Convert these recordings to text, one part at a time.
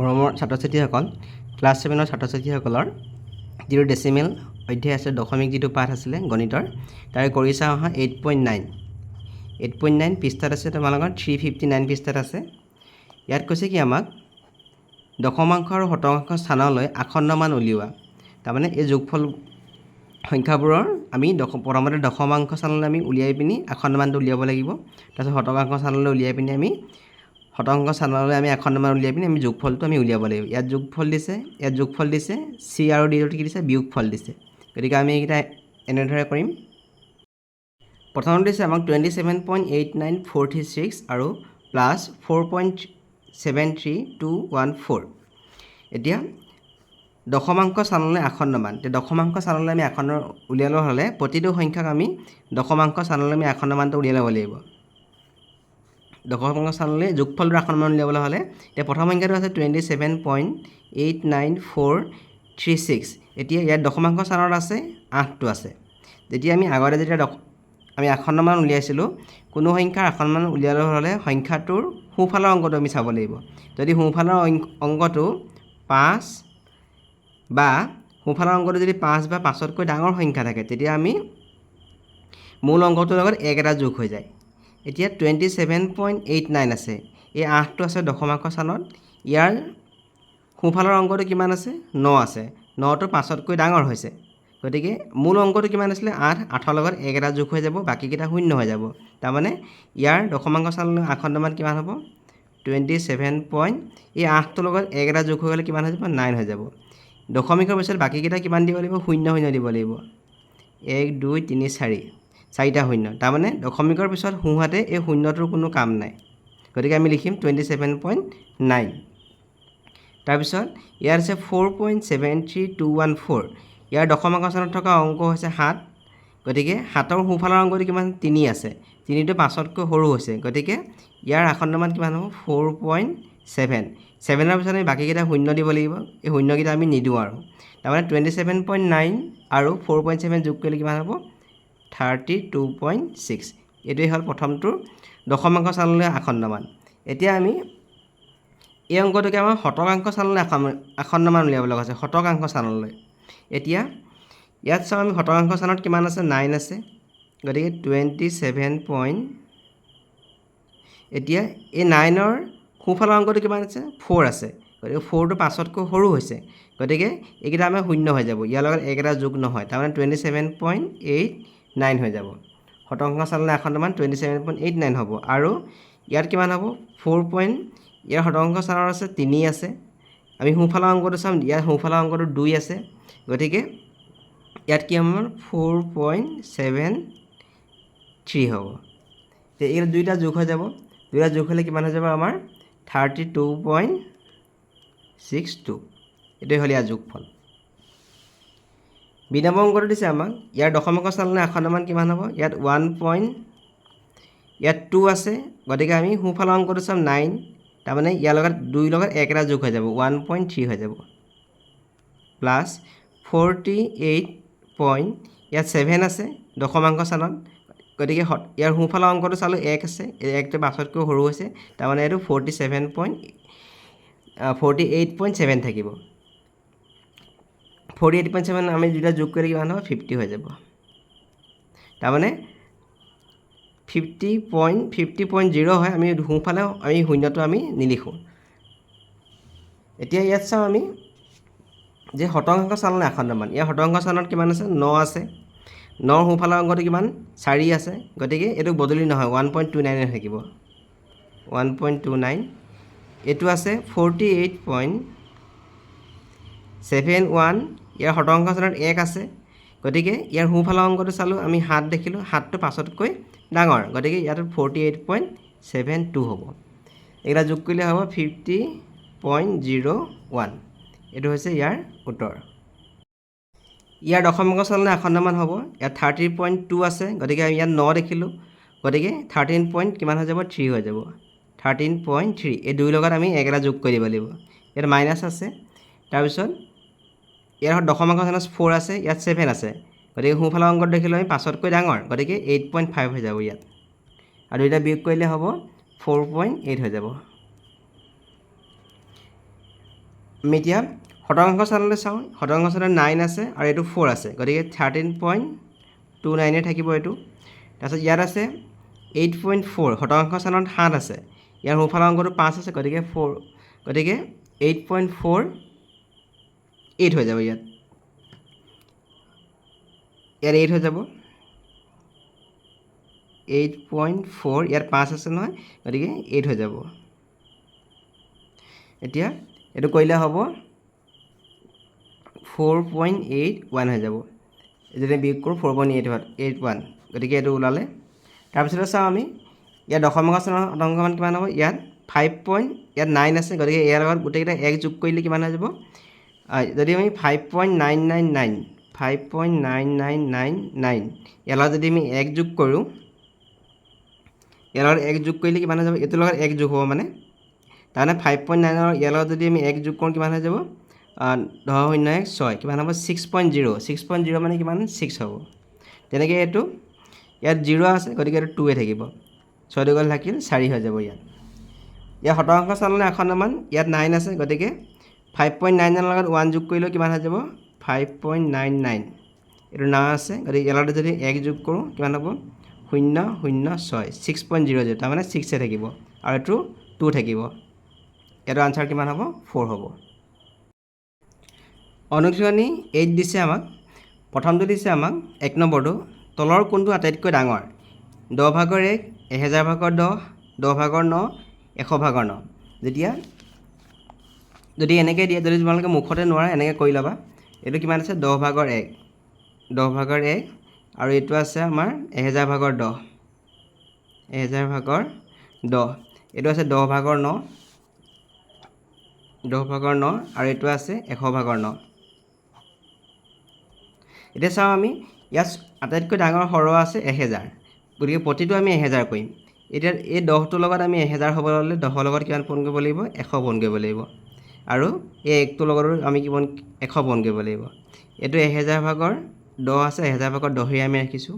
মৰমৰ ছাত্ৰ ছাত্ৰীসকল ক্লাছ 7ৰ ছাত্ৰ ছাত্ৰীসকলৰ যিটো ডেচিমেল অধ্যায় আছে দশমিক যিটো পাঠ আছিলে গণিতৰ তাৰে কৰি চাওঁ আহা 8.9 পৃষ্ঠাত আছে তোমালোকৰ 359 পৃষ্ঠাত আছে ইয়াত কৈছে কি আমাক দশমাংশ আৰু শতাংশ স্থানলৈ আসন্ন মান উলিওৱা তাৰমানে এই যোগফল সংখ্যাবোৰৰ আমি প্ৰথমতে দশমাংশ স্থানলৈ আমি উলিয়াই পিনি আসন্ন মানটো উলিয়াব লাগিব তাৰপিছত শতাংশ স্থানলৈ উলিয়াই পিনি আমি শতাংশ স্থানলৈ আমি আসন্ন মান উলিয়াই পিনি আমি যোগফলটো আমি উলিয়াব লাগিব ইয়াত যোগফল দিছে চি আৰু ডি কি দিছে বিয়োগফল দিছে গতিকে আমি এইকেইটা এনেদৰে কৰিম প্ৰথমতে দিছে আমাক 27.8946 আৰু প্লাছ 4.73214 এতিয়া দশমাংশ স্থানলৈ আসন্ন মান দশমাংশ স্থানলৈ আমি আসন্ন উলিয়াব হ'লে প্ৰতিটো সংখ্যাক আমি দশমাংশ স্থানলৈ আমি আসন্ন মানটো উলিয়াই ল'ব লাগিব দশমাংশ স্থানলৈ যোগফলটোৰ আসন্ন মান উলিয়াবলৈ হ'লে এতিয়া প্ৰথম সংখ্যাটো আছে 27.89436 এতিয়া ইয়াত দশমাংশ স্থানত আছে 8টো আছে যেতিয়া আমি আগতে যেতিয়া আমি আসন্ন মান উলিয়াইছিলোঁ কোনো সংখ্যাৰ আসন্ন মান উলিয়াবলৈ হ'লে সংখ্যাটোৰ সোঁফালৰ অংকটো আমি চাব লাগিব যদি সোঁফালৰ অংকটো 5 বা সোঁফালৰ অংকটো যদি 5 বা 5তকৈ ডাঙৰ সংখ্যা থাকে তেতিয়া আমি মূল অংকটোৰ লগত 1 এটা যোগ হৈ যায় এতিয়া 27.89 আছে এই 8টো আছে দশমাংশ স্থানত ইয়াৰ সোঁফালৰ অংকটো কিমান আছে 9 আছে 9টো 5তকৈ ডাঙৰ হৈছে গতিকে মূল অংকটো কিমান আছিলে 8 8ৰ লগত 1 এটা যোগ হৈ যাব বাকীকেইটা শূন্য হৈ যাব তাৰমানে ইয়াৰ দশমাংশ স্থানলৈ আসন্ন মান কিমান হ'ব 27. এই 8টোৰ লগত 1 এটা যোগ হৈ গ'লে কিমান হৈ যাব 9 হৈ যাব দশমিকৰ পিছত বাকীকেইটা কিমান দিব লাগিব শূন্য শূন্য দিব লাগিব 1 2 3 4 চাৰিটা শূন্য তাৰমানে দশমিকৰ পিছত সোঁহাতে এই শূন্যটোৰ কোনো কাম নাই গতিকে আমি লিখিম 27.9 তাৰপিছত ইয়াৰ আছে 4.73214 ইয়াৰ দশমাংশ স্থানত থকা অংক হৈছে 7 গতিকে 7ৰ সোঁফালৰ অংকটো কিমান 3 আছে 3টো 5তকৈ সৰু হৈছে গতিকে ইয়াৰ আসন্ন মান কিমান হ'ব 4.7 7ৰ পিছত আমি বাকীকেইটা শূন্য দিব লাগিব এই শূন্যকেইটা আমি নিদিওঁ আৰু তাৰমানে 27.9 আৰু 4.7 যোগ কৰিলে কিমান হ'ব 32.6 এইটোৱে হ'ল প্ৰথমটোৰ দশমাংশ স্থানলৈ আসন্ন মান এতিয়া আমি এই অংকটোকে আমাৰ শতাংশ স্থানলৈ আসন্ন মান উলিয়াবলৈ কৈছে শতাংশ স্থানলৈ এতিয়া ইয়াত চাওঁ আমি শতাংশ স্থানত কিমান আছে 9 আছে গতিকে 27. এতিয়া এই 9ৰ সোঁফালৰ অংকটো কিমান আছে 4 আছে গতিকে 4টো 5তকৈ সৰু হৈছে গতিকে এইকেইটা আমাৰ শূন্য হৈ যাব ইয়াৰ লগত 1 এটা যোগ নহয় তাৰমানে 27.89 হৈ যাব শতাংশ স্থানলৈ আসন্ন মান 27.89 হ'ব আৰু ইয়াত কিমান হ'ব 4. ইয়াৰ শতাংশ স্থানত আছে 3 আছে আমি সোঁফালৰ অংকটো চাম ইয়াৰ সোঁফালৰ অংকটো 2 আছে গতিকে ইয়াত কি হ'ব 4.73 হ'ব এই দুইটা যোগ হৈ যাব দুইটা যোগ হ'লে কিমান হৈ যাব আমাৰ 32.62 এইটোৱে হ'ল ইয়াৰ যোগফল বি নম্বৰ অংকটো দিছে আমাক ইয়াৰ দশমাংশ স্থানলৈ আসন্ন মান কিমান হ'ব ইয়াত 1. ইয়াত 2 আছে গতিকে আমি সোঁফালৰ অংকটো চাম 9 তাৰমানে ইয়াৰ লগত 2 লগত 1 এটা যোগ হৈ যাব 1.3 হৈ যাব প্লাছ 48. ইয়াত 7 আছে দশমাংশ স্থানত গতিকে ইয়াৰ সোঁফালৰ অংকটো চালোঁ 1 আছে 1টো 5তকৈ সৰু হৈছে তাৰমানে এইটো 48.7 থাকিব 48.7 আমি দুটা যোগ কৰি কিমান হ'ব 50 হৈ যাব তাৰমানে 50.0 হয় আমি সোঁফালে আমি শূন্যটো আমি নিলিখোঁ এতিয়া ইয়াত চাওঁ আমি যে শতাংশ স্থানলৈ আসন্ন মান ইয়াৰ শতাংশ স্থানত কিমান আছে 9 আছে 9ৰ সোঁফালৰ অংকটো কিমান 4 আছে গতিকে এইটো বদলি নহয় 1.29 থাকিব 1.29 এইটো আছে 48.71 ইয়াৰ শতাংশ স্থানত 1 আছে গতিকে ইয়াৰ সোঁফালৰ অংকটো চালোঁ আমি 7 দেখিলোঁ 7টো 5তকৈ ডাঙৰ গতিকে ইয়াত 48.72 হ'ব এইকেইটা যোগ কৰিলে হ'ব 50.01 এইটো হৈছে ইয়াৰ উত্তৰ ইয়াৰ দশমাংশ স্থানলৈ আসন্ন মান হ'ব ইয়াত 30.2 আছে গতিকে আমি ইয়াত 9 দেখিলোঁ গতিকে 13 কিমান হৈ যাব 3 হৈ যাব 13.3 এই 2 লগত আমি 1 এটা যোগ কৰি দিব লাগিব ইয়াত মাইনাছ আছে তাৰপিছত ইয়াৰ দশমাংশ স্থানত 4 আছে ইয়াত 7 আছে গতিকে সোঁফালৰ অংকত দেখিলোঁ আমি 5তকৈ ডাঙৰ গতিকে 8.5 হৈ যাব ইয়াত আৰু দুইটা বিয়োগ কৰিলে হ'ব 4.8 হৈ যাব আমি এতিয়া শতাংশ স্থানলৈ চাওঁ শতাংশ স্থানত 9 আছে আৰু এইটো 4 আছে গতিকে 13.29 থাকিব এইটো তাৰপিছত ইয়াত আছে 8.4 শতাংশ স্থানত 7 আছে ইয়াৰ সোঁফালৰ অংকটো 5 আছে গতিকে 8.48 হৈ যাব ইয়াত 8 হৈ যাব 8.4 ইয়াত 5 আছে নহয় গতিকে 8 হৈ যাব এতিয়া এইটো কৰিলে হ'ব 4.81 হৈ যাব যদি বিয়োগ কৰোঁ 4.81 গতিকে এইটো ওলালে তাৰপিছতে চাওঁ আমি ইয়াত দশমাংশ স্থানৰ শতাংশ মান কিমান হ'ব ইয়াত 5.9 আছে গতিকে ইয়াৰ লগত গোটেইকেইটা 1 যোগ কৰিলে কিমান হৈ যাব যদি আমি 5.999 ইয়াৰ লগত যদি আমি 1 যোগ কৰোঁ ইয়াৰ লগত 1 যোগ কৰিলে কিমান হৈ যাব এইটোৰ লগত 1 যোগ হ'ব মানে তাৰমানে 5.9 ইয়াৰ লগত যদি আমি 1 যোগ কৰোঁ কিমান হৈ যাব 10.6 কিমান হ'ব 6.0 মানে কিমান 6 হ'ব তেনেকৈ এইটো ইয়াত 0 আছে গতিকে এইটো 2 থাকিব 6 দুগুণ থাকিল 4 হৈ যাব ইয়াত শতাংশ স্থানলৈ আসন্ন ইয়াত 9 আছে গতিকে 5.99 লগত 1 যোগ কৰিলেও কিমান হৈ যাব 5.99 এইটো 9 আছে গতিকে ইয়াৰ লগত যদি 1 যোগ কৰোঁ কিমান হ'ব 0.06 6.00 তাৰমানে 6 থাকিব আৰু এইটো 2 থাকিব এইটো আনচাৰ কিমান হ'ব 4 হ'ব অনুশীলনী 8 দিছে আমাক প্ৰথমটো দিছে আমাক 1 নম্বৰটো তলৰ কোনটো আটাইতকৈ ডাঙৰ 10 ভাগৰ 1 1000 ভাগৰ 10 10 ভাগৰ 9 100 ভাগৰ 9 যদি এনেকৈ দিয়ে যদি তোমালোকে মুখতে নোৱাৰা এনেকৈ কৰি ল'বা এইটো কিমান আছে 10 ভাগৰ 1 10 ভাগৰ 1 আৰু এইটো আছে আমাৰ 1000 ভাগৰ 10 1000 ভাগৰ 10 এইটো আছে 10 ভাগৰ 9 10 ভাগৰ 9 আৰু এইটো আছে 100 ভাগৰ 9 এতিয়া চাওঁ আমি ইয়াত আটাইতকৈ ডাঙৰ হৰ আছে 1000 গতিকে প্ৰতিটো আমি 1000 কৰিম এতিয়া এই 10টোৰ লগত আমি 1000 হ'ব হ'লে 10ৰ লগত কিমান পূৰণ কৰিব লাগিব 100 পূৰণ কৰিব লাগিব আৰু এই 1টোৰ লগতো আমি কিমান 100 পূৰণ কৰিব লাগিব এইটো 1000 ভাগৰ 10 আছে 1000 ভাগৰ 10 আমি ৰাখিছোঁ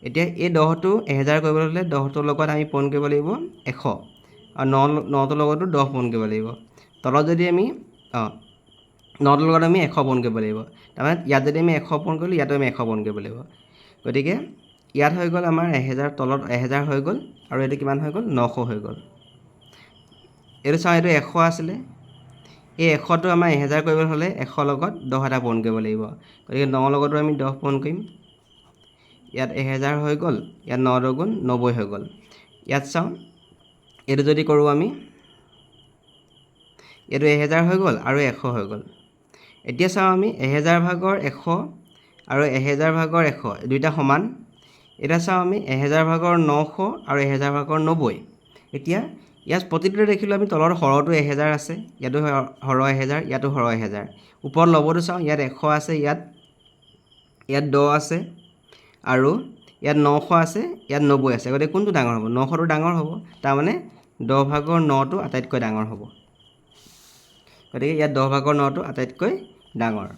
এতিয়া এই 10টো 1000 কৰিবলৈ হ'লে 10টোৰ লগত আমি পূৰণ কৰিব লাগিব 100 আৰু 9টোৰ লগতো 10 পূৰণ কৰিব লাগিব তলত যদি আমি 9টোৰ লগত আমি 100 পূৰণ কৰিব লাগিব তাৰমানে ইয়াত যদি আমি 100 পূৰণ কৰিলোঁ ইয়াতো আমি 100 পূৰণ কৰিব লাগিব গতিকে ইয়াত হৈ গ'ল আমাৰ 1000 তলত 1000 হৈ গ'ল আৰু এইটো কিমান হৈ গ'ল 900 হৈ গ'ল এইটো চাওঁ এইটো 100 আছিলে এই 100টো আমাৰ 1000 কৰিবলৈ হ'লে 100 লগত 10 এটা পূৰণ কৰিব লাগিব গতিকে 9 লগতো আমি 10 পূৰণ কৰিম ইয়াত 1000 হৈ গ'ল ইয়াত 9 দুগুণ 90 হৈ গ'ল ইয়াত চাওঁ এইটো যদি কৰোঁ আমি এইটো 1000 হৈ গ'ল আৰু 100 হৈ গ'ল এতিয়া চাওঁ আমি 1000 ভাগৰ 100 আৰু 1000 ভাগৰ 100 দুইটা সমান এতিয়া চাওঁ আমি 1000 ভাগৰ 900 আৰু 1000 ভাগৰ 90 এতিয়া ইয়াত প্ৰতিটোতে দেখিলোঁ আমি তলৰ হৰটো 1000 আছে ইয়াতো হৰ 1000 ইয়াতো হৰ 1000 ওপৰত লবটো চাওঁ ইয়াত 100 আছে ইয়াত 10 আছে আৰু ইয়াত 900 আছে ইয়াত 90 আছে গতিকে কোনটো ডাঙৰ হ'ব 900টো ডাঙৰ হ'ব তাৰমানে 10 ভাগৰ 9টো আটাইতকৈ ডাঙৰ হ'ব গতিকে ইয়াত 10 ভাগৰ 9টো আটাইতকৈ ডাঙৰ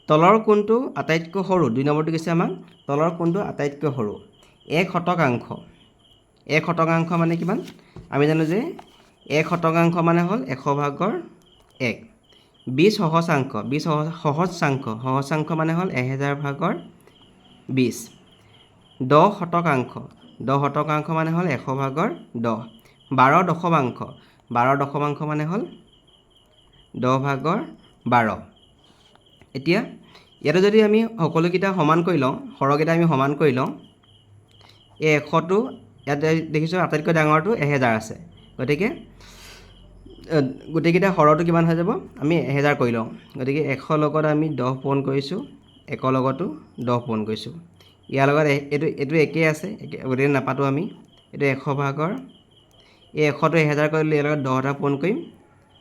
তলৰ কোনটো আটাইতকৈ সৰু 2 নম্বৰটো কৈছে আমাক তলৰ কোনটো আটাইতকৈ সৰু 1 শতাংশ 1 শতাংশ মানে কিমান আমি জানো যে 1 শতাংশ মানে হ'ল 100 ভাগৰ 1 20 সহস্ৰাংশ 20 সহস্ৰাংশ মানে হ'ল 1000 ভাগৰ 20 10 শতাংশ মানে হ'ল 100 ভাগৰ 10 12 দশমাংশ মানে হ'ল 10 ভাগৰ 12 এতিয়া ইয়াতে যদি আমি সকলোকেইটা সমান কৰি লওঁ হৰকেইটা আমি সমান কৰি লওঁ এই 100টো ইয়াতে দেখিছোঁ আটাইতকৈ ডাঙৰটো 1000 আছে গতিকে গোটেইকেইটা হৰটো কিমান হৈ যাব আমি 1000 কৰি লওঁ গতিকে 100 লগত আমি 10 পূৰণ কৰিছোঁ 1 লগতো 10 পূৰণ কৰিছোঁ ইয়াৰ লগত এইটো একেই আছে গতিকে নাপাতো আমি এইটো 100 ভাগৰ এই 100টো 1000 কৰিলে ইয়াৰ লগত 10 এটা পূৰণ কৰিম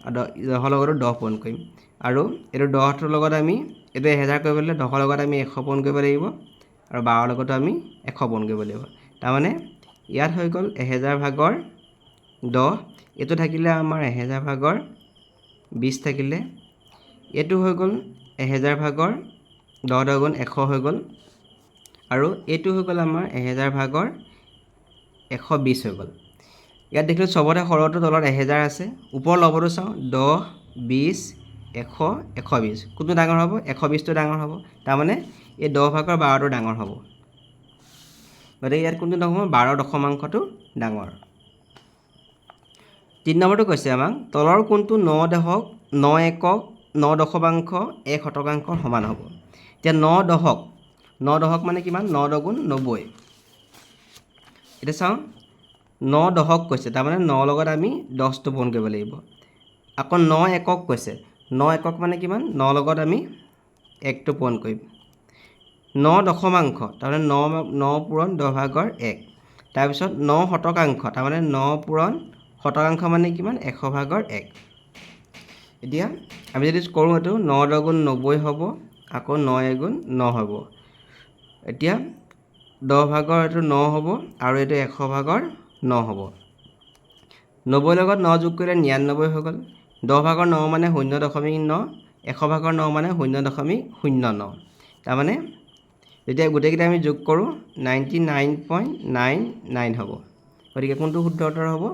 আৰু 10ৰ লগতো 10 পূৰণ কৰিম আৰু এইটো 10টোৰ লগত আমি এইটো 1000 কৰিবলৈ 10ৰ লগত আমি 100 পূৰণ কৰিব লাগিব আৰু 12ৰ লগতো আমি 100 পূৰণ কৰিব লাগিব তাৰমানে ইয়াত হৈ গ'ল 1000 ভাগৰ 10 এইটো থাকিলে আমাৰ 1000 ভাগৰ 20 থাকিলে এইটো হৈ গ'ল 1000 ভাগৰ 10 দুগুণ 100 হৈ গ'ল আৰু এইটো হৈ গ'ল আমাৰ 1000 ভাগৰ 120 হৈ গ'ল ইয়াত দেখিলোঁ চবতে হৰটো তলত 1000 আছে ওপৰ লবটো চাওঁ 10 20, 100, 120 কোনটো ডাঙৰ হ'ব 120টো ডাঙৰ হ'ব তাৰমানে এই 10/12টো ডাঙৰ হ'ব গতিকে ইয়াত কোনটো ডাঙৰ হ'ব 12 দশমাংশটো ডাঙৰ 3 নম্বৰটো কৈছে আমাক তলৰ কোনটো 9 দশক 9 একক 9 দশমাংশ 1 শতাংশৰ সমান হ'ব এতিয়া 9 দশক মানে কিমান 9 দুগুণ 90 এতিয়া চাওঁ 9 দশক কৈছে তাৰমানে 9 লগত আমি 10টো পূৰণ কৰিব লাগিব আকৌ 9 একক কৈছে 9 একক মানে কিমান 9 লগত আমি 1টো পূৰণ কৰিম 9 দশমাংশ তাৰমানে 9 পূৰণ 10/1 তাৰপিছত 9 শতাংশ তাৰমানে 9 পূৰণ শতাংশ মানে কিমান 100/1 এতিয়া আমি যদি কৰোঁ এইটো 9 দুগুণ 90 হ'ব আকৌ 9 এগুণ 9 হ'ব এতিয়া 10 এইটো 9 হ'ব আৰু এইটো 100/9 হ'ব 90 লগত 9 যোগ কৰিলে 99 হৈ গ'ল 10/9 মানে 0.9 100/9 মানে 0.09 তাৰমানে যেতিয়া গোটেইকেইটা আমি যোগ কৰোঁ 99.99 হ'ব গতিকে কোনটো শুদ্ধ উত্তৰ হ'ব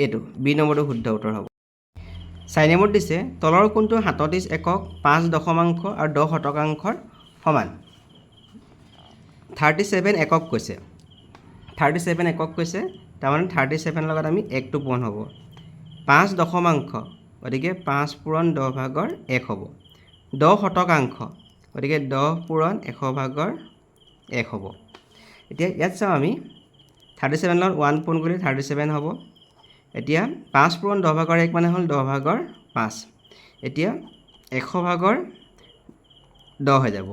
এইটো বি নম্বৰটো শুদ্ধ উত্তৰ হ'ব 4 নম্বৰত দিছে তলৰ কোনটো 37 একক 5 দশমাংশ আৰু 10 শতাংশৰ সমান 37 একক কৈছে 37 একক কৈছে তাৰমানে 37 লগত আমি 1টো পূৰণ হ'ব 5 দশমাংশ গতিকে 5 পূৰণ 10/1 হ'ব 10 শতাংশ গতিকে 10 পূৰণ 100/1 হ'ব এতিয়া ইয়াত চাওঁ আমি 37 লগত 1 পূৰণ কৰিলে 37 হ'ব এতিয়া 5 পূৰণ 10/1 মানে হ'ল 10/5 এতিয়া 100/10 হৈ যাব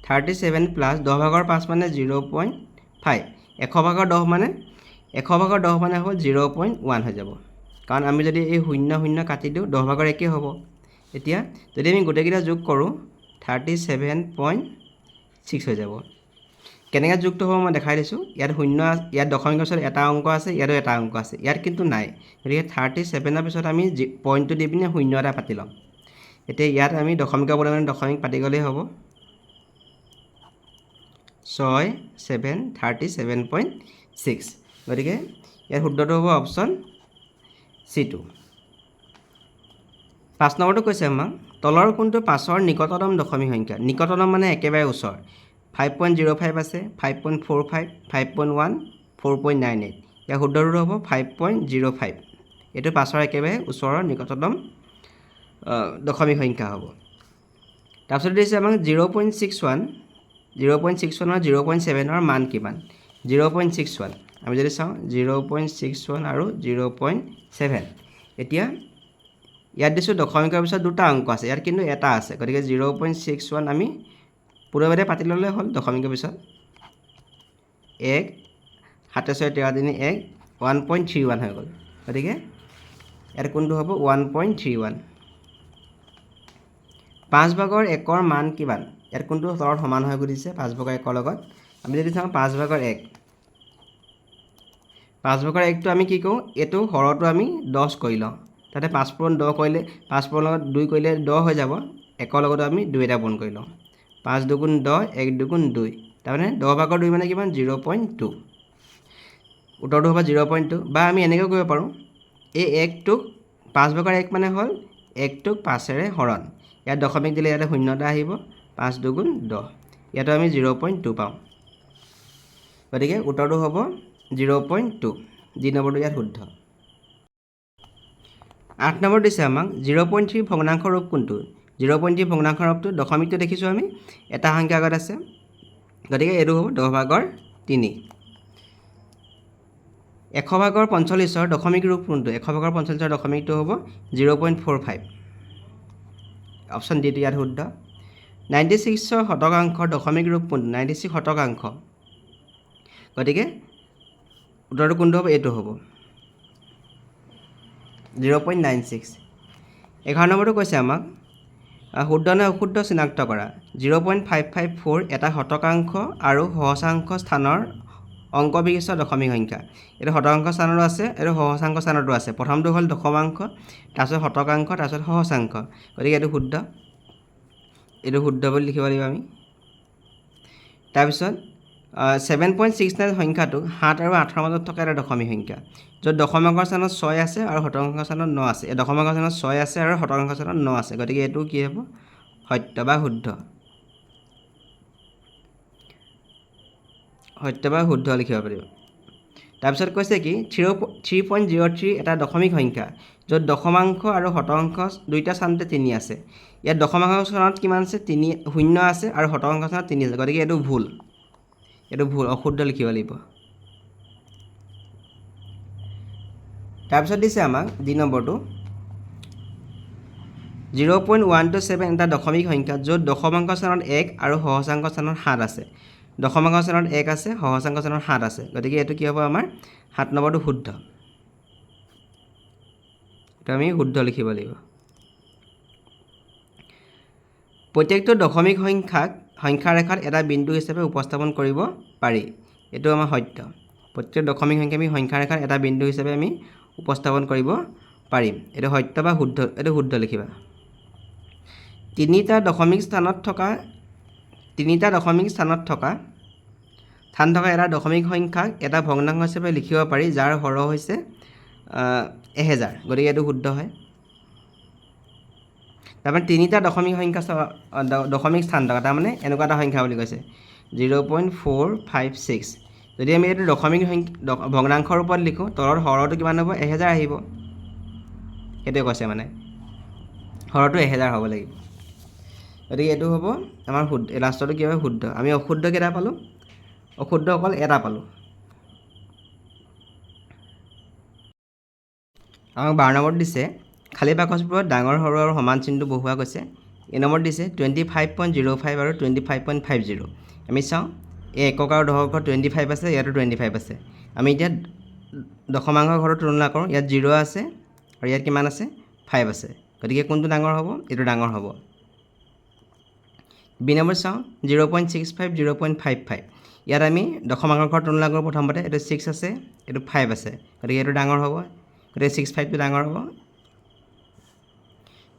37 প্লাছ 10/5 মানে 0.5 100/10 মানে 100/10 মানে হ'ল 0.1 হৈ যাব কাৰণ আমি যদি এই 0 কাটি দিওঁ 10/1 হ'ব এতিয়া যদি আমি গোটেইকেইটা যোগ কৰোঁ 37.6 হৈ যাব কেনেকৈ যুক্ত হ'ব মই দেখাই দিছোঁ ইয়াত 0 ইয়াত দশমিকৰ পিছত এটা অংক আছে ইয়াতো এটা অংক আছে ইয়াত কিন্তু নাই গতিকে 37ৰ পিছত আমি পইণ্টটো দি পিনে 0 এটা পাতি ল'ম এতিয়া ইয়াত আমি দশমিকৰ পৰিমাণে দশমিক পাতি গ'লেই হ'ব 6 7 37.6 গতিকে ইয়াৰ শুদ্ধটো হ'ব অপশ্যন C2 5 নম্বৰটো কৈছে আমাক তলৰ কোনটো 5ৰ নিকটতম দশমিক সংখ্যা নিকটতম মানে একেবাৰে ওচৰ 5.05 আছে 5.45 5.1 4.98 ইয়াৰ শুদ্ধটো হ'ব 5.05 এইটো 5ৰ একেবাৰে ওচৰৰ নিকটতম দশমিক সংখ্যা হ'ব তাৰপিছত দিছে আমাক 0.61 0.61 আৰু 0.7ৰ মান কিমান 0.61 আমি যদি চাওঁ 0.61 আৰু 0.7 এতিয়া ইয়াত দিছোঁ দশমিকৰ পিছত দুটা অংক আছে ইয়াত কিন্তু এটা আছে গতিকে 0.61 আমি পুৰবেদে পাতি ল'লে হ'ল দশমিকৰ পিছত 1 7 6 13 1 1.31 হৈ গ'ল গতিকে ইয়াত কোনটো হ'ব 1.31 5/1ৰ মান কিমান ইয়াত কোনটো তলত সমান হৈ সুধিছে 5/1ৰ লগত আমি যদি চাওঁ 5/1 5/1টো আমি কি কৰোঁ এইটো হৰটো আমি 10 কৰি লওঁ তাতে 5 পূৰণ 10 কৰিলে 5 পূৰণ লগত 2 কৰিলে 10 হৈ যাব 1ৰ লগতো আমি 2 এটা পূৰণ কৰি লওঁ 5 দুগুণ 10 1 দুগুণ 2 তাৰমানে 10/2 মানে কিমান 0.2 উত্তৰটো হ'ব 0.2 বা আমি এনেকৈ কৰিব পাৰোঁ এই 1টোক 5/1 মানে হ'ল 1টোক 5ৰে হৰণ ইয়াত দশমিক দিলে ইয়াতে 0 এটা আহিব 5 দুগুণ 10 ইয়াতো আমি 0.2 পাওঁ গতিকে উত্তৰটো হ'ব 0.2 যি নম্বৰটো ইয়াত শুদ্ধ 8 নম্বৰ দিছে আমাক 0.3 ভগ্নাংশ ৰূপ কোনটো 0.3 ভগ্নাংশ ৰূপটো দশমিকটো দেখিছোঁ আমি এটা সংখ্যা আগত আছে গতিকে এইটো হ'ব 10/3 100/45ৰ দশমিক ৰূপ কোনটো 100/45ৰ দশমিকটো হ'ব 0.45 অপশ্যন ডিটো ইয়াত শুদ্ধ 96ৰ শতাংশৰ দশমিক ৰূপ কোনটো 96 শতাংশ গতিকে উত্তৰটো কোনটো হ'ব এইটো হ'ব 0.96 11 নম্বৰটো কৈছে আমাক শুদ্ধ নে অশুদ্ধ চিনাক্ত কৰা 0.554 এটা শতাংশ আৰু সহস্ৰাংশ স্থানৰ অংক বিশিষ্ট দশমিক সংখ্যা এইটো শতাংশ স্থানতো আছে এইটো সহস্ৰাংশ স্থানতো আছে প্ৰথমটো হ'ল দশমাংশ তাৰপিছত শতাংশ তাৰপিছত সহস্ৰাংশ গতিকে এইটো শুদ্ধ বুলি লিখিব লাগিব আমি তাৰপিছত 7.69 সংখ্যাটো 7 আৰু 8ৰ মাজত থকা এটা দশমিক সংখ্যা য'ত দশমাংকৰ স্থানত 6 আছে আৰু শতাংশৰ স্থানত 9 আছে এই দশমাংকৰ স্থানত 6 আছে আৰু শতাংশৰ স্থানত 9 আছে গতিকে এইটো কি হ'ব সত্য বা শুদ্ধ লিখিব পাৰিব তাৰপিছত কৈছে কি 3.03 এটা দশমিক সংখ্যা য'ত দশমাংশ আৰু শতাংশ দুইটা স্থানতে 3 আছে ইয়াত দশমাংশৰ স্থানত কিমান আছে 0 আছে আৰু শতাংশৰ স্থানত 3 আছে গতিকে এইটো ভুল অশুদ্ধ লিখিব লাগিব তাৰপিছত দিছে আমাক ডি নম্বৰটো 0.127 এটা দশমিক সংখ্যা য'ত দশমাংশৰ স্থানত 1 আৰু সহস্ৰাংশৰ স্থানত 7 আছে দশমাংশৰ স্থানত 1 আছে সহস্ৰাংশৰ স্থানত 7 আছে গতিকে এইটো কি হ'ব আমাৰ 7 নম্বৰটো শুদ্ধ এটা আমি শুদ্ধ লিখিব লাগিব প্ৰত্যেকটো দশমিক সংখ্যা ৰেখাত এটা বিন্দু হিচাপে উপস্থাপন কৰিব পাৰি এইটো আমাৰ সত্য প্ৰত্যেক দশমিক সংখ্যা আমি সংখ্যা ৰেখাত এটা বিন্দু হিচাপে আমি উপস্থাপন কৰিব পাৰিম এইটো সত্য বা শুদ্ধ এইটো শুদ্ধ লিখিবা তিনিটা দশমিক স্থানত থকা এটা দশমিক সংখ্যাক এটা ভগ্নাংশ হিচাপে লিখিব পাৰি যাৰ হৰ হৈছে 1000 গতিকে এইটো শুদ্ধ হয় তাৰমানে তিনিটা দশমিক স্থান থকা তাৰমানে এনেকুৱা এটা সংখ্যা বুলি কৈছে 0.456 যদি আমি এইটো দশমিক ভগ্নাংশৰ ৰূপত লিখোঁ তলত হৰটো কিমান হ'ব 1000 আহিব সেইটোৱে কৈছে মানে হৰটো 1000 হ'ব লাগিব গতিকে এইটো হ'ব আমাৰ শুদ্ধ লাষ্টৰটো কি হ'ব শুদ্ধ আমি অশুদ্ধ কেইটা পালোঁ অশুদ্ধ অকল এটা পালোঁ আমাক 12 নম্বৰত দিছে খালী বাকচবোৰত ডাঙৰ সৰু আৰু সমান চিনটো বহুৱা গৈছে এই নম্বৰত দিছে 25.05 আৰু 25.50 আমি চাওঁ এই একক আৰু দশকৰ 25 আছে ইয়াতো 25 আছে আমি এতিয়া দশমাংশৰ ঘৰত তুলনা কৰোঁ ইয়াত 0 আছে আৰু ইয়াত কিমান আছে 5 আছে গতিকে কোনটো ডাঙৰ হ'ব এইটো ডাঙৰ হ'ব বি নম্বৰ চাওঁ 0.65 0.55 ইয়াত আমি দশমাংশৰ ঘৰত তুলনা কৰোঁ প্ৰথমতে এইটো 6 আছে এইটো 5 আছে গতিকে এইটো ডাঙৰ হ'ব গতিকে 65টো ডাঙৰ হ'ব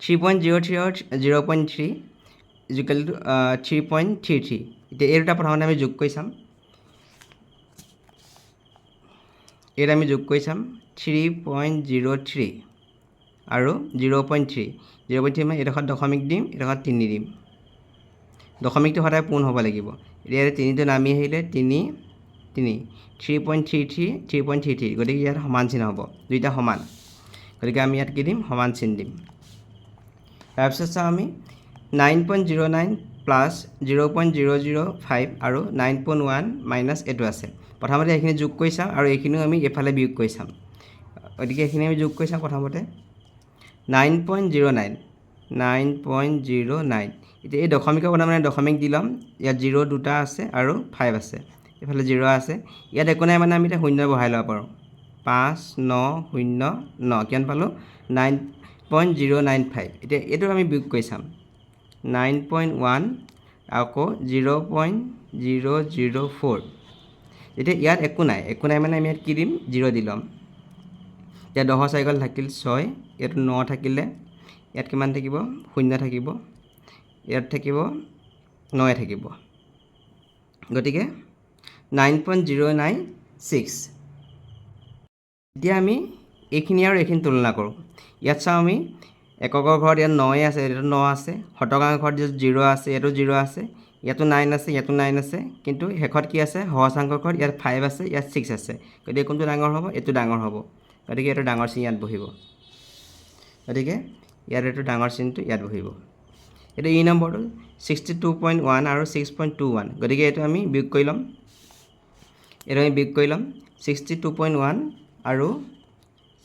3.03 আৰু 0.3 ইকুৱেল টু 3.33 এতিয়া এই দুটা প্ৰথমতে আমি যোগ কৰি চাম এইটো আমি যোগ কৰি চাম 3.03 আৰু 0.3 মানে এইডোখৰত দশমিক দিম এইডোখৰত 3 দিম দশমিকটো সদায় পূৰ্ণ হ'ব লাগিব এতিয়া 3টো নামি আহিলে 3.33 গতিকে ইয়াত সমান চিন হ'ব দুইটা সমান গতিকে আমি ইয়াত কি দিম সমান চিন দিম তাৰপিছত চাওঁ আমি 9.09 প্লাছ 0.005 আৰু 9.1 মাইনাছ এইটো আছে প্ৰথমতে এইখিনি যোগ কৰি চাওঁ আৰু এইখিনিও আমি এইফালে বিয়োগ কৰি চাম গতিকে এইখিনি আমি যোগ কৰি চাওঁ প্ৰথমতে 9.09 এতিয়া এই দশমিকৰ বনাম মানে দশমিক দি ল'ম ইয়াত 0 দুটা আছে আৰু 5 আছে এইফালে 0 আছে ইয়াত একো নাই মানে আমি এতিয়া শূন্য বহাই ল'ব পাৰোঁ 5909 কিমান পালোঁ 9.095 এতিয়া এইটো আমি বিয়োগ কৰি চাম 9.1 আকৌ 0.004 এতিয়া ইয়াত একো নাই মানে আমি ইয়াত কি দিম 0 দি ল'ম ইয়াত 10 চাইকেল থাকিল 6 ইয়াত 9 থাকিলে ইয়াত কিমান থাকিব 0 থাকিব ইয়াত থাকিব 9 থাকিব গতিকে 9.096 এতিয়া আমি এইখিনি আৰু এইখিনি তুলনা কৰোঁ ইয়াত চাওঁ আমি এককৰ ঘৰত ইয়াত 9 আছে ইয়াতো 9 আছে শতকাংশৰ ঘৰত যিটো 0 আছে ইয়াতো 0 আছে ইয়াতো 9 আছে ইয়াতো 9 আছে কিন্তু শেষত কি আছে সহস্ৰাংশৰ ঘৰত ইয়াত 5 আছে ইয়াত 6 আছে গতিকে কোনটো ডাঙৰ হ'ব এইটো ডাঙৰ হ'ব গতিকে এইটো ডাঙৰ চিন ইয়াত বহিব গতিকে ইয়াত এইটো ডাঙৰ চিনটো ইয়াত বহিব এইটো ই নম্বৰটো 62.1 আৰু 6.21 গতিকে এইটো আমি বিয়োগ কৰি ল'ম 62.1 আৰু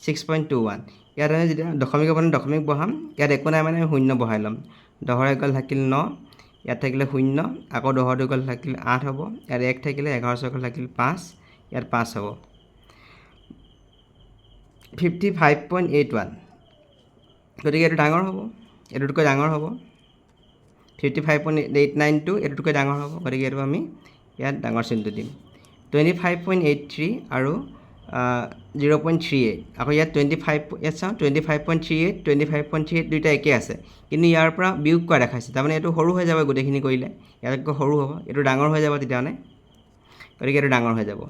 6.21 ইয়াত আমি যেতিয়া দশমিক বনাম দশমিক বহাম ইয়াত একো নাই মানে আমি শূন্য বহাই ল'ম 10 একাল থাকিল 9 ইয়াত থাকিলে 0 আকৌ 10 দুকাল থাকিল 8 হ'ব ইয়াত 1 থাকিলে 11 ছকাল থাকিল 5 ইয়াত 5 হ'ব 55.81 গতিকে এইটো ডাঙৰ হ'ব এইটোতকৈ ডাঙৰ হ'ব 55.892 এইটোতকৈ ডাঙৰ হ'ব গতিকে এইটো আমি ইয়াত ডাঙৰ চিনটো দিম 25.83 আৰু 0.38 আকৌ ইয়াত 25 ইয়াত চাওঁ 25.38 দুইটা একে আছে কিন্তু ইয়াৰ পৰা বিয়োগ কৰা দেখাইছে তাৰমানে এইটো সৰু হৈ যাব গোটেইখিনি কৰিলে ইয়াতকৈ সৰু হ'ব এইটো ডাঙৰ হৈ যাব তেতিয়াহ'লে গতিকে এইটো ডাঙৰ হৈ যাব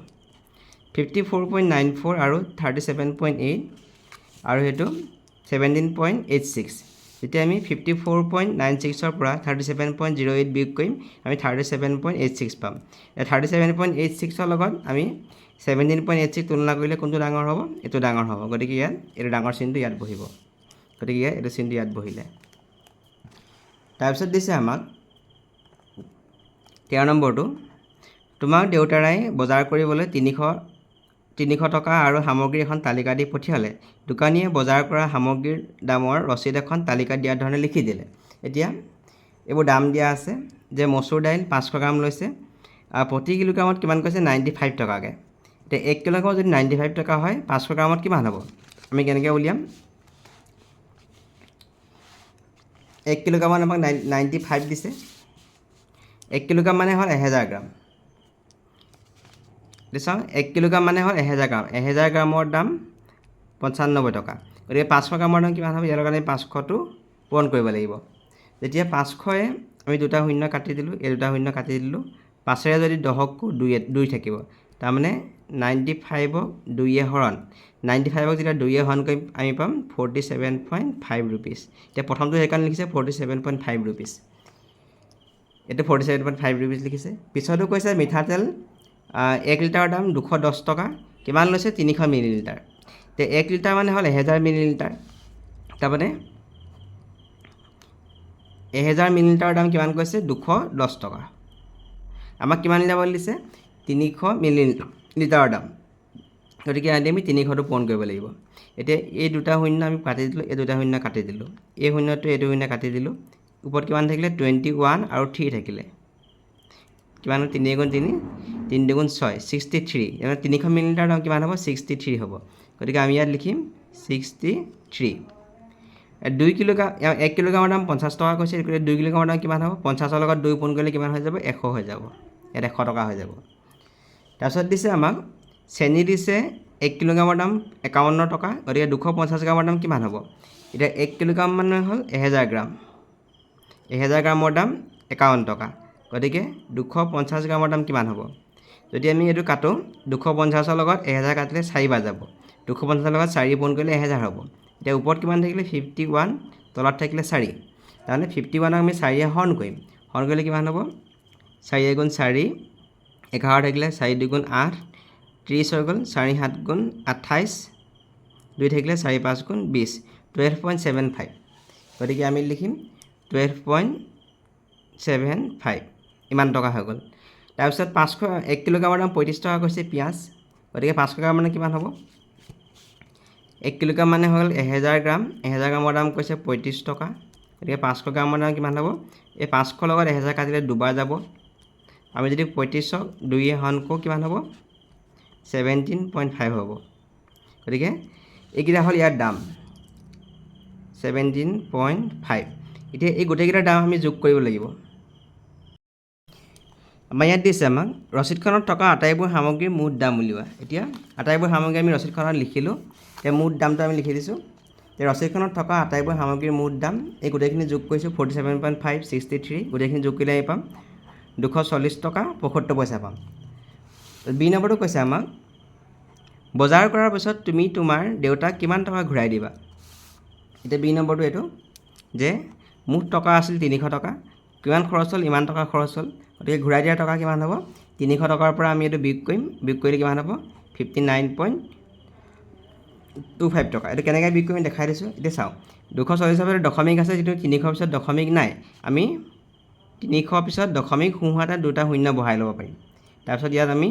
54.94 আৰু 37.8 আৰু সেইটো 17.86 যেতিয়া আমি 54.96ৰ পৰা 37.08 বিয়োগ কৰিম আমি 37.86 পাম 37.86ৰ লগত আমি 17.86 তুলনা কৰিলে কোনটো ডাঙৰ হ'ব এইটো ডাঙৰ হ'ব গতিকে ইয়াত এইটো ডাঙৰ চিনটো ইয়াত বহিব গতিকে এইটো চিনটো ইয়াত বহিলে তাৰপিছত দিছে আমাক 13 নম্বৰটো তোমাক দেউতাৰাই বজাৰ কৰিবলৈ 300 টকা আৰু সামগ্ৰীৰ এখন তালিকা দি পঠিয়ালে দোকানীয়ে বজাৰ কৰা সামগ্ৰীৰ দামৰ ৰচিদ এখন তালিকাত দিয়াৰ ধৰণে লিখি দিলে এতিয়া এইবোৰ দাম দিয়া আছে যে মচুৰ দাইল 500 গ্ৰাম লৈছে প্ৰতি কিলোগ্ৰামত কিমান কৈছে 95 টকাকৈ এতিয়া 1 কিলোগ্ৰামত যদি 95 টকা হয় 500 গ্ৰামত কিমান হ'ব আমি কেনেকৈ উলিয়াম 1 কিলোগ্ৰামত আমাক 95 দিছে 1 কিলোগ্ৰাম মানে হ'ল 1000 গ্ৰাম চাওঁ 1 কিলোগ্ৰাম মানে হ'ল 1000 গ্ৰাম 1000 গ্ৰামৰ দাম 95 টকা গতিকে 500 গ্ৰামৰ দাম কিমান হ'ব ইয়াৰ লগত আমি 500টো পূৰণ কৰিব লাগিব যেতিয়া 500য়ে আমি দুটা শূন্য কাটি দিলোঁ এই দুটা শূন্য কাটি দিলোঁ 5ৰে যদি 10ক 2 থাকিব তাৰমানে 95ক 2য়ে হৰণ 95ক যেতিয়া 2য়ে হৰণ কৰিম আমি পাম 47.5 ৰুপিজ এতিয়া প্ৰথমটো সেইকাৰণে লিখিছে 47.5 ৰুপিজ এইটো 47.5 ৰুপিজ লিখিছে পিছতো কৈছে মিঠাতেল 1 লিটাৰৰ দাম 210 টকা কিমান লৈছে 300 মিলিলিটাৰ তে 1 লিটাৰ মানে হ'ল 1000 মিলিলিটাৰ তাৰমানে 1000 মিলিলিটাৰৰ দাম কিমান কৈছে 210 টকা আমাক কিমান লিটাৰ দিছে 300 মিলিলিটাৰৰ দাম গতিকে ইয়াত আমি 300টো পূৰণ কৰিব লাগিব এতিয়া এই দুটা শূন্য আমি কাটি দিলোঁ এই দুটা শূন্য কাটি দিলোঁ এই শূন্যটো এইটো শূন্য কাটি দিলোঁ ওপৰত কিমান থাকিলে 21 আৰু 3 থাকিলে কিমান 3 গুণ 3 3 দুগুণ 6 63 এনে 300 মিলিলিটাৰ দাম কিমান হ'ব 63 হ'ব গতিকে আমি ইয়াত লিখিম 63 2 কিলোগ্ৰাম 1 কিলোগ্ৰামৰ দাম 50 টকা কৈছে গতিকে 2 কিলোগ্ৰামৰ দাম কিমান হ'ব 50ৰ লগত 2 পূৰণ কৰিলে কিমান হৈ যাব 100 হৈ যাব ইয়াত 100 টকা হৈ যাব তাৰপিছত দিছে আমাক চেনি দিছে 1 কিলোগ্ৰামৰ দাম 51 টকা গতিকে 250 গ্ৰামৰ দাম কিমান হ'ব এতিয়া 1 কিলোগ্ৰাম মানে হ'ল 1000 গ্ৰাম 1000 গ্ৰামৰ দাম 51 টকা গতিকে 250 গ্ৰামৰ দাম কিমান হ'ব যদি আমি এইটো কাটো 250ৰ লগত 1000 কাটিলে 4 বাৰ যাব 250ৰ লগত 4 পূৰণ কৰিলে 1000 হ'ব এতিয়া ওপৰত কিমান থাকিলে 51 তলত থাকিলে 4 তাৰমানে 51ক আমি 4ৰে হৰণ কৰিম হৰণ কৰিলে কিমান হ'ব 4 গুণ 4 11 থাকিলে 4 দুগুণ 8 30 হৈ গ'ল 4 7 গুণ 28 2 থাকিলে 4 5 গুণ 20 12.75 গতিকে আমি লিখিম 12.75 ইমান টকা হৈ গ'ল তাৰপিছত 1 কিলোগ্ৰামৰ দাম 35 টকা কৈছে পিঁয়াজ গতিকে 500 গ্ৰাম মানে কিমান হ'ব 1 কিলোগ্ৰাম মানে হ'ল 1000 গ্ৰাম 1000 গ্ৰামৰ দাম কৈছে 35 টকা গতিকে 500 গ্ৰামৰ দাম কিমান হ'ব এই 500 লগত 1000 কাটিলে দুবাৰ যাব আমি যদি 35ক 2য়ে হৰণ কৰোঁ কিমান হ'ব 17.5 হ'ব গতিকে এইকেইটা হ'ল ইয়াৰ দাম 17.5 এতিয়া এই গোটেইকেইটাৰ দাম আমি যোগ কৰিব লাগিব আমাৰ ইয়াত দিছে আমাক ৰচিদখনত থকা আটাইবোৰ সামগ্ৰীৰ মুঠ দাম উলিওৱা এতিয়া আটাইবোৰ সামগ্ৰী আমি ৰচিদখনত লিখিলোঁ এতিয়া মুঠ দামটো আমি লিখি দিছোঁ এই ৰচিদখনত থকা আটাইবোৰ সামগ্ৰীৰ মুঠ দাম এই গোটেইখিনি যোগ কৰিছোঁ 47.5 63 গোটেইখিনি যোগ কৰিলে আমি পাম 240 টকা 75 পইচা পাম বি নম্বৰটো কৈছে আমাক বজাৰ কৰাৰ পিছত তুমি তোমাৰ দেউতাক কিমান টকা ঘূৰাই দিবা এতিয়া বি নম্বৰটো এইটো যে মুঠ টকা আছিল 300 টকা কিমান খৰচ হ'ল ইমান টকা খৰচ হ'ল গতিকে ঘূৰাই দিয়া টকা কিমান হ'ব 300 টকাৰ পৰা আমি এইটো বিয়োগ কৰিম বিয়োগ কৰিলে কিমান হ'ব 59.25 টকা এইটো কেনেকৈ বিয়োগ কৰিম দেখাই দিছোঁ এতিয়া চাওঁ 240 পিছত দশমিক আছে যিটো 300 পিছত দশমিক নাই আমি 300 পিছত দশমিক সোঁহাতে দুটা শূন্য বহাই ল'ব পাৰিম তাৰপিছত ইয়াত আমি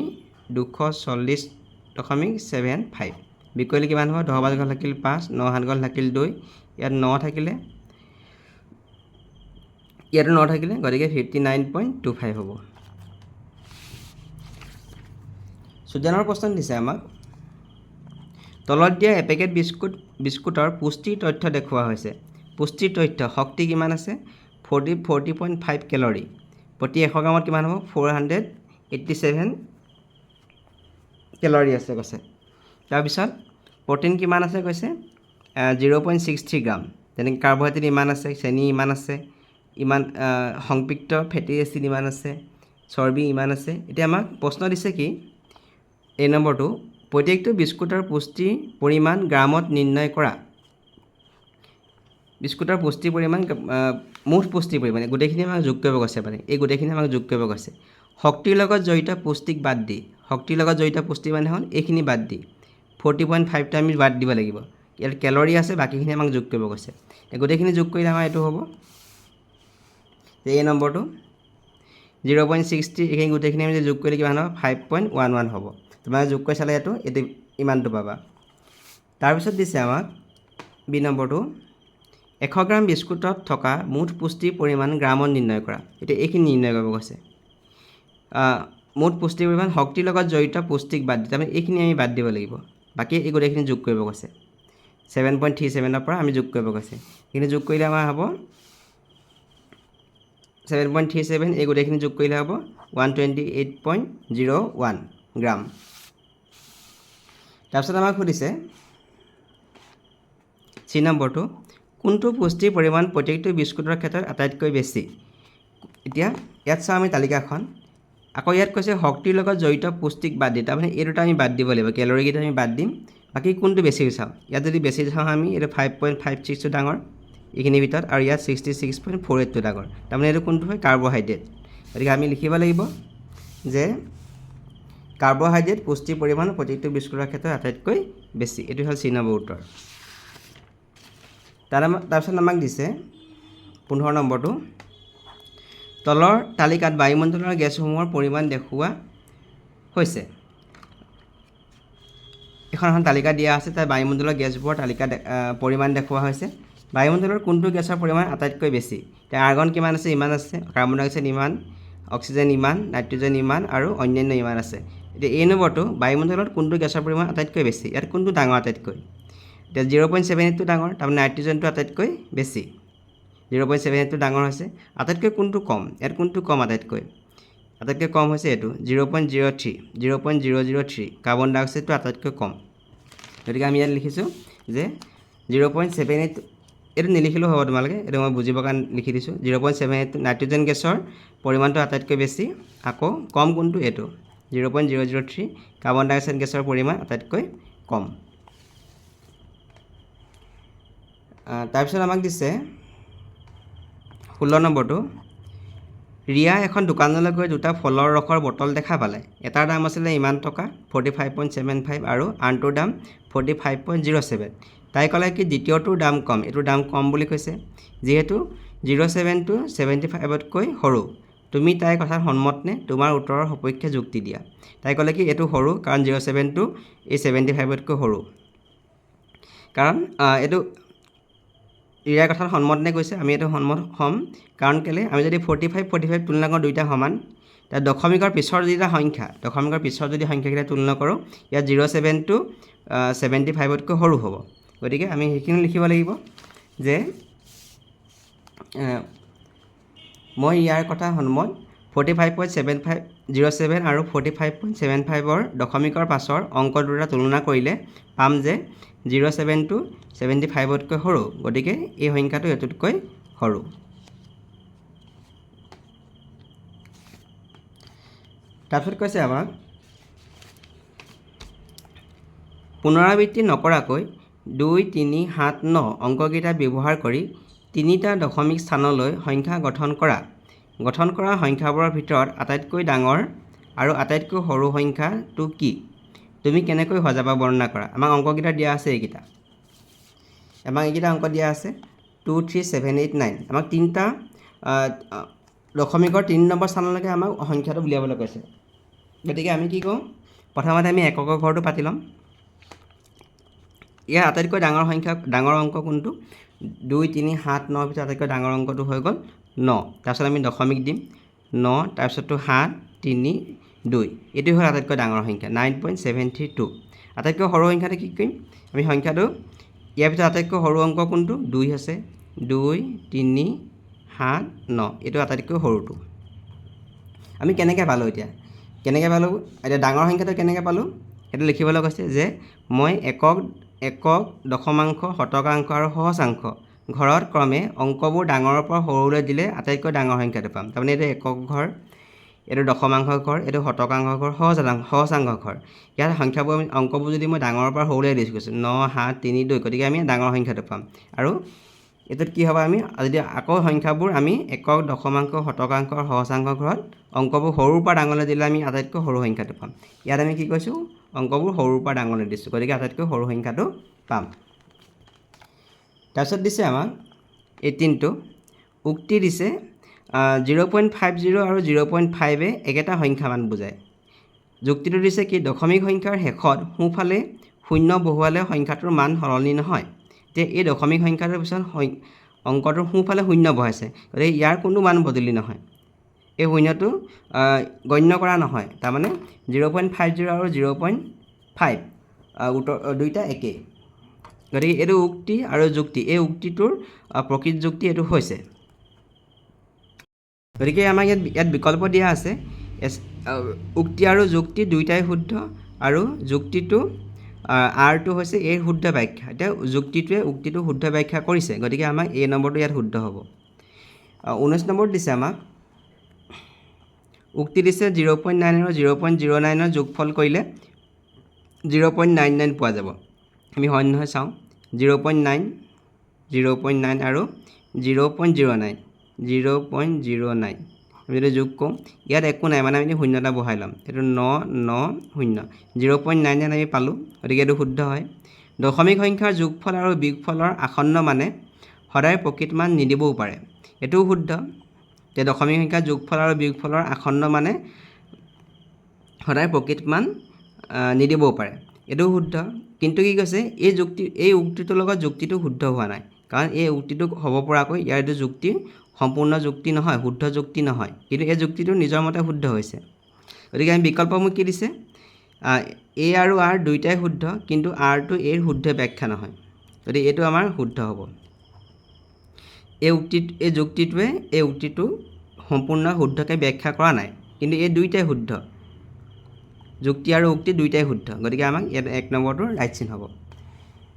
240.75 বিয়োগ কৰিলে কিমান হ'ব 10 5 গ'ল থাকিল 5 9 7 গ'ল থাকিল 2 ইয়াত 9 থাকিলে ইয়াতো 9 থাকিলে গতিকে 59.25 হ'ব সুজানৰ প্ৰশ্ন দিছে আমাক তলত দিয়া এপেকেট বিস্কুটৰ পুষ্টিৰ তথ্য দেখুওৱা হৈছে পুষ্টিৰ তথ্য শক্তি কিমান আছে 40.5 কেলৰি প্ৰতি 100 গ্ৰামত কিমান হ'ব 487 কেলৰি আছে কৈছে তাৰপিছত প্ৰটিন কিমান আছে কৈছে 0.63 গ্ৰাম যেনেকৈ কাৰ্বহাইড্ৰেট ইমান আছে চেনি ইমান আছে ইমান সংপৃক্ত ফেটি এচিড ইমান আছে চৰ্বি ইমান আছে। এতিয়া আমাক প্ৰশ্ন দিছে কি এই নম্বৰটো প্ৰত্যেকটো বিস্কুটৰ পুষ্টিৰ পৰিমাণ গ্ৰামত নিৰ্ণয় কৰা। বিস্কুটৰ পুষ্টিৰ পৰিমাণ মুঠ পুষ্টিৰ পৰিমাণ গোটেইখিনি আমাক যোগ কৰিব কৈছে মানে এই গোটেইখিনি আমাক যোগ কৰিব কৈছে। শক্তিৰ লগত জড়িত পুষ্টিক বাদ দি শক্তিৰ লগত জড়িত পুষ্টি মানে হ'ল এইখিনি বাদ দি 40.5টো আমি বাদ দিব লাগিব। ইয়াত কেলৰি আছে বাকীখিনি আমাক যোগ কৰিব কৈছে। এই গোটেইখিনি যোগ কৰিলে আমাৰ এইটো হ'ব যে এই নম্বৰটো 0.60 এইখিনি গোটেইখিনি আমি যোগ কৰিলে কিমান হ'ব 5.11 হ'ব। তোমালোকে যোগ কৰি চালে এইটো ইমানটো পাবা। তাৰপিছত দিছে আমাক বি নম্বৰটো 100 গ্ৰাম বিস্কুটত থকা মুঠ পুষ্টিৰ পৰিমাণ গ্ৰামত নিৰ্ণয় কৰা। এতিয়া এইখিনি নিৰ্ণয় কৰিব কৈছে। মুঠ পুষ্টিৰ পৰিমাণ শক্তিৰ লগত জড়িত পুষ্টিক বাদ দি তাৰমানে এইখিনি আমি বাদ দিব লাগিব। বাকী এই গোটেইখিনি যোগ কৰিব কৈছে। 7.37ৰ পৰা আমি যোগ কৰিব কৈছে। এইখিনি যোগ কৰিলে আমাৰ হ'ব 7.37 এই গোটেইখিনি যোগ কৰিলে হ'ব 128.01 গ্ৰাম। তাৰপিছত আমাক সুধিছে চি নম্বৰটো কোনটো পুষ্টিৰ পৰিমাণ প্ৰত্যেকটো বিস্কুটৰ ক্ষেত্ৰত আটাইতকৈ বেছি। এতিয়া ইয়াত চাওঁ আমি তালিকাখন। আকৌ ইয়াত কৈছে শক্তিৰ লগত জড়িত পুষ্টিক বাদ দি তাৰমানে এই দুটা আমি বাদ দিব লাগিব। কেলৰিকেইটা আমি বাদ দিম। বাকী কোনটো বেছি চাওঁ। ইয়াত যদি বেছি চাওঁ আমি এইটো 5.56টো ডাঙৰ এইখিনিৰ ভিতৰত আৰু ইয়াত 66.48টো ডাঙৰ। তাৰমানে এইটো কোনটো হয় কাৰ্বহাইড্ৰেট। গতিকে আমি লিখিব লাগিব যে কাৰ্বহাইড্ৰেট পুষ্টিৰ পৰিমাণ প্ৰত্যেকটো বিস্কুটৰ ক্ষেত্ৰত আটাইতকৈ বেছি। এইটো হ'ল চি নম্বৰ উত্তৰ। তাৰপিছত আমাক দিছে 15 নম্বৰটো তলৰ তালিকাত বায়ুমণ্ডলৰ গেছসমূহৰ পৰিমাণ দেখুওৱা হৈছে। এখন তালিকা দিয়া আছে তাত বায়ুমণ্ডলৰ গেছবোৰৰ তালিকা পৰিমাণ দেখুওৱা হৈছে। বায়ুমণ্ডলৰ কোনটো গেছৰ পৰিমাণ আটাইতকৈ বেছি। এতিয়া আৰ্গন কিমান আছে ইমান আছে, কাৰ্বন ডাই অক্সাইড ইমান, অক্সিজেন ইমান, নাইট্ৰজেন ইমান আৰু অন্যান্য ইমান আছে। এতিয়া এই নম্বৰটো বায়ুমণ্ডলত কোনটো গেছৰ পৰিমাণ আটাইতকৈ বেছি। ইয়াত কোনটো ডাঙৰ আটাইতকৈ। এতিয়া 0.78টো ডাঙৰ তাৰমানে নাইট্ৰজেনটো আটাইতকৈ বেছি। 0.78টো ডাঙৰ হৈছে। আটাইতকৈ কোনটো কম। ইয়াত কোনটো কম আটাইতকৈ কম হৈছে এইটো 0.03 কাৰ্বন ডাই অক্সাইডটো আটাইতকৈ কম। গতিকে আমি ইয়াত লিখিছোঁ যে 0.78 এইটো নিলিখিলেও হ'ব তোমালোকে এইটো মই বুজিবৰ কাৰণে লিখি দিছোঁ। 0.78 নাইট্ৰজেন গেছৰ পৰিমাণটো আটাইতকৈ বেছি। আকৌ কম কোনটো এইটো 0.003 কাৰ্বন ডাই অক্সাইড গেছৰ পৰিমাণ আটাইতকৈ কম। তাৰপিছত আমাক দিছে 16 নম্বৰটো ৰিয়া এখন দোকানলৈ গৈ দুটা ফলৰ ৰসৰ বটল দেখা পালে। এটাৰ দাম আছিলে ইমান টকা 45.75 আৰু আনটোৰ দাম 45.07। তাই ক'লে কি দ্বিতীয়টোৰ দাম কম। এইটোৰ দাম কম বুলি কৈছে যিহেতু 07টো 75তকৈ সৰু। তুমি তাইৰ কথাত সন্মত নে। তোমাৰ উত্তৰৰ সপক্ষে যুক্তি দিয়া। তাই ক'লে কি এইটো সৰু কাৰণ 07টো এই 75তকৈ সৰু। কাৰণ এইটো ইয়াৰ কথাত সন্মত নে কৈছে। আমি এইটো সন্মত হ'ম কাৰণ কেলৈ আমি যদি 45 তুলনা কৰোঁ দুইটা সমান। তাত দশমিকৰ পিছৰ যিটা সংখ্যা দশমিকৰ পিছৰ যদি সংখ্যাকেইটা তুলনা কৰোঁ ইয়াত 07টো 75তকৈ সৰু হ'ব। গতিকে আমি সেইখিনি লিখিব লাগিব যে মই ইয়াৰ কথা সন্মত 45.07 আৰু 45.75ৰ দশমিকৰ পাছৰ অংক দুটা তুলনা কৰিলে পাম যে 07টো 75তকৈ সৰু। গতিকে এই সংখ্যাটো এইটোতকৈ সৰু। তাৰপিছত কৈছে আমাক পুনৰাবৃত্তি নকৰাকৈ 2, 3, 7, 9 অংককেইটা ব্যৱহাৰ কৰি তিনিটা দশমিক স্থানলৈ সংখ্যা গঠন কৰা সংখ্যাবোৰৰ ভিতৰত আটাইতকৈ ডাঙৰ আৰু আটাইতকৈ সৰু সংখ্যাটো কি। তুমি কেনেকৈ সজাবা বৰ্ণনা কৰা। আমাক অংককেইটা দিয়া আছে এইকেইটা। আমাক এইকেইটা অংক দিয়া আছে 2, 3, 7, 8, 9। আমাক তিনিটা দশমিকৰ 3 নম্বৰ স্থানলৈকে আমাক সংখ্যাটো উলিয়াবলৈ কৈছে। গতিকে আমি কি কৰোঁ প্ৰথমতে আমি এককৰ ঘৰটো পাতি ল'ম। ইয়াৰ আটাইতকৈ ডাঙৰ অংক কোনটো 2, 3, 7, 9 ভিতৰত আটাইতকৈ ডাঙৰ অংকটো হৈ গ'ল 9। তাৰপিছত আমি দশমিক দিম 9 তাৰপিছতটো 7, 3, 2 এইটো হ'ল আটাইতকৈ ডাঙৰ সংখ্যা 9.732। আটাইতকৈ সৰু সংখ্যাটো কি কৰিম আমি সংখ্যাটো ইয়াৰ ভিতৰত আটাইতকৈ সৰু অংক কোনটো 2 আছে। 2, 3, 7, 9 এইটো আটাইতকৈ সৰুটো। আমি কেনেকৈ পালোঁ এতিয়া ডাঙৰ সংখ্যাটো কেনেকৈ পালোঁ সেইটো লিখিবলৈ কৈছে যে মই একক দশমাংশ শতকাংশ আৰু সহস্ৰাংশ ঘৰত ক্ৰমে অংকবোৰ ডাঙৰৰ পৰা সৰুলৈ দিলে আটাইতকৈ ডাঙৰ সংখ্যাটো পাম। তাৰমানে এইটো একক ঘৰ এইটো দশমাংশ ঘৰ, এইটো শতকাংশ ঘৰ, সহস্ৰাংশ ঘৰ। ইয়াত সংখ্যাবোৰ অংকবোৰ যদি মই ডাঙৰৰ পৰা সৰুলৈ দিছোঁ কৈছোঁ 9 7 3 2, গতিকে আমি ডাঙৰ সংখ্যাটো পাম। আৰু এইটোত কি হ'ব, আমি যদি আকৌ সংখ্যাবোৰ আমি একক, দশমাংশ, শতকাংশ, সহস্ৰাংশ ঘৰত অংকবোৰ সৰুৰ পৰা ডাঙৰলৈ দিলে আমি আটাইতকৈ সৰু সংখ্যাটো পাম। ইয়াত আমি কি কৈছোঁ, অংকবোৰ সৰুৰ পৰা ডাঙৰলৈ দিছোঁ, গতিকে আটাইতকৈ সৰু সংখ্যাটো পাম। তাৰপিছত দিছে আমাক 18টো উক্তি দিছে 0.50 আৰু 0.5 একেটা সংখ্যা মান বুজায়। যুক্তিটো দিছে কি, দশমিক সংখ্যাৰ শেষত সোঁফালে শূন্য বহুৱালে সংখ্যাটোৰ মান সলনি নহয়। এতিয়া এই দশমিক সংখ্যাটোৰ পিছত অংকটোৰ সোঁফালে শূন্য বহাইছে, গতিকে ইয়াৰ কোনো মান বদলি নহয়, এই শূন্যটো গণ্য কৰা নহয়। তাৰমানে 0.50 আৰু 0.5 দুইটা একেই। গতিকে এইটো উক্তি আৰু যুক্তি, এই উক্তিটোৰ প্ৰকৃত যুক্তি এইটো হৈছে। গতিকে আমাক ইয়াত বিকল্প দিয়া আছে, উক্তি আৰু যুক্তি দুইটাই শুদ্ধ, আৰু যুক্তিটো আৰটো হৈছে এই শুদ্ধ ব্যাখ্যা। এতিয়া যুক্তিটোৱে উক্তিটো শুদ্ধ ব্যাখ্যা কৰিছে, গতিকে আমাক এই নম্বৰটো ইয়াত শুদ্ধ হ'ব। 19 নম্বৰত দিছে আমাক উক্তি দিছে 0.9 আৰু 0.09 যোগফল কৰিলে 0.99 পোৱা যাব। আমি হয় নহয় চাওঁ, 0.9 আৰু 0.09 আমি যদি যোগ কৰোঁ, ইয়াত একো নাই, মানে আমি শূন্য এটা বহাই ল'ম, এইটো 9 9 0, 0.99 আমি পালোঁ, গতিকে এইটো শুদ্ধ হয়। দশমিক সংখ্যাৰ যোগফল আৰু বিয়োগফলৰ আসন্ন মানে সদায় প্ৰকৃত মান নিদিবও পাৰে, এইটোও শুদ্ধ। যে দশমিক সংখ্যাৰ যোগফল আৰু বিয়োগফলৰ আসন্ন মানে সদায় প্ৰকৃত মান নিদিবও পাৰে, এইটোও শুদ্ধ। কিন্তু কি কৈছে, এই উক্তিটোৰ লগত যুক্তিটো শুদ্ধ হোৱা নাই, কাৰণ এই উক্তিটো হ'ব পৰাকৈ ইয়াৰ এইটো যুক্তি সম্পূৰ্ণ যুক্তি নহয়, শুদ্ধ যুক্তি নহয়, কিন্তু এই যুক্তিটো নিজৰ মতে শুদ্ধ হৈছে। গতিকে আমি বিকল্পমুখ কি দিছে, এ আৰু আৰ দুইটাই শুদ্ধ, কিন্তু আৰটো এৰ শুদ্ধ ব্যাখ্যা নহয়, গতিকে এইটো আমাৰ শুদ্ধ হ'ব। এই যুক্তিটোৱে এই উক্তিটো সম্পূৰ্ণ শুদ্ধকৈ ব্যাখ্যা কৰা নাই, কিন্তু এই দুইটাই শুদ্ধ, যুক্তি আৰু উক্তি দুইটাই শুদ্ধ, গতিকে আমাক ইয়াত 1 নম্বৰটো ৰাইট চিন হ'ব।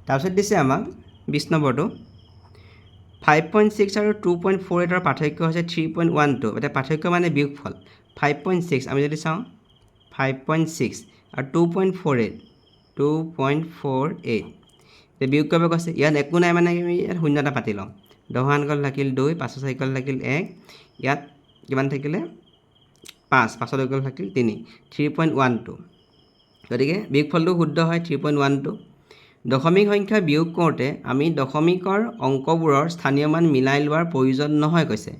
তাৰপিছত দিছে আমাক 20 নম্বৰটো 5.6 আৰু 2.48ৰ পাৰ্থক্য হৈছে 3.12, এতিয়া পাৰ্থক্য মানে বিয়োগফল। 5.6 আমি যদি চাওঁ, 5.6 আৰু 2.48 এতিয়া বিয়োগ কৰিব কৈছে, ইয়াত একো নাই, মানে আমি ইয়াত শূন্য এটা পাতি ল'ম, 10 আনকল থাকিল 2, 5 চাৰিকল থাকিল 1, ইয়াত কিমান থাকিলে 5, 5 দুইকল থাকিল 3, 3.12, গতিকে বিয়োগফলটো শুদ্ধ হয় 3.12। দশমিক সংখ্যা বিয়োগ কৰোঁতে আমি দশমিকৰ অংকবোৰৰ স্থানীয় মান মিলাই লোৱাৰ প্ৰয়োজন নহয় কৈছে।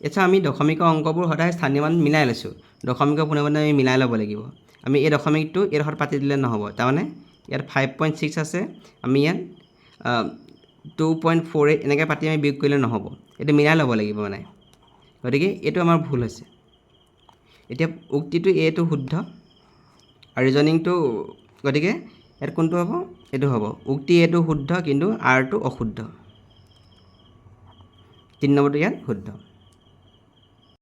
এতিয়া আমি দশমিকৰ অংকবোৰ সদায় স্থানীয় মান মিলাই লৈছোঁ, দশমিকৰ পোনে পোনে আমি মিলাই ল'ব লাগিব। আমি এই দশমিকটো এই ডোখৰত পাতি দিলে নহ'ব, তাৰমানে ইয়াত 5.6 আছে, আমি ইয়াত 2.48 এনেকৈ পাতি আমি বিয়োগ কৰিলে নহ'ব, এইটো মিলাই ল'ব লাগিব মানে, গতিকে এইটো আমাৰ ভুল হৈছে। এতিয়া উক্তিটো এইটো শুদ্ধ আৰু ৰিজনিংটো, গতিকে ইয়াত কোনটো হ'ব, এইটো হ'ব, উক্তি এইটো শুদ্ধ কিন্তু আৰটো অশুদ্ধ, 3 নম্বৰটো ইয়াত শুদ্ধ।